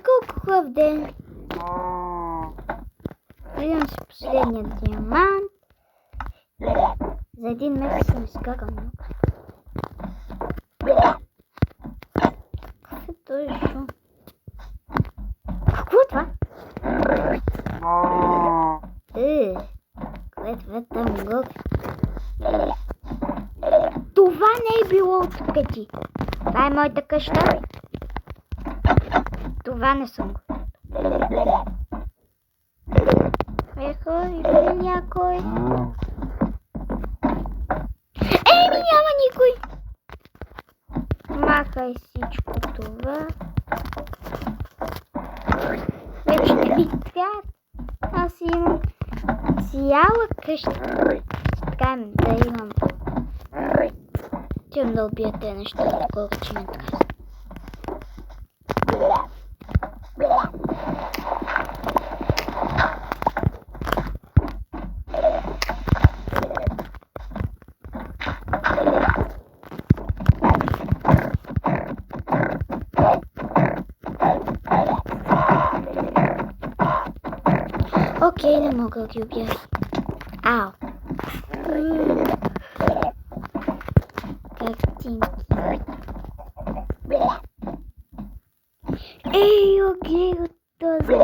Колко хубав ден. Видим си последния диамант. За един месец съм изкарал много. Какво е този шум? Какво е това? Кое е това там горе? Това не е било от преди. Това е моята къща. Това не съм го. Ехо, има ли някой? Еми, няма никой! Махай всичко това. Вече не ми трябва. Аз имам цяла къща. Така да имам. Тям да убия тези неща, колко че ми трябва. Окей, не мога да ги убия. Ау. Картинки. Ей, окей, от този.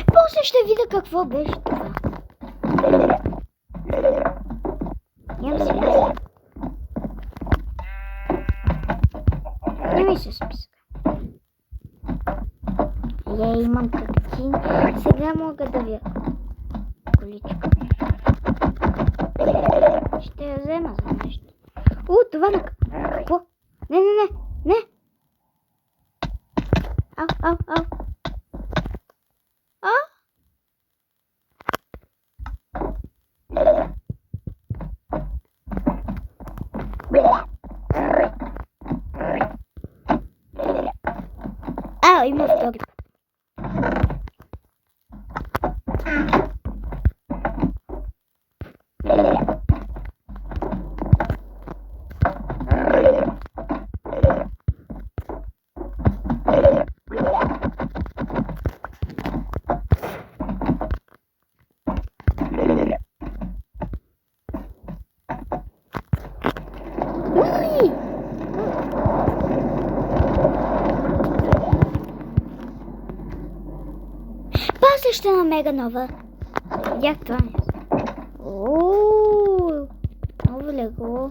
После ще видя какво беше това. Нямам си мисля. Не ми се списка. Я имам картини. Сега мога да ви количка. Ще я взема за нещо. Това на... Какво? Не. Ау. Има втори. После ще намеря нова. Видях това. Ново легло.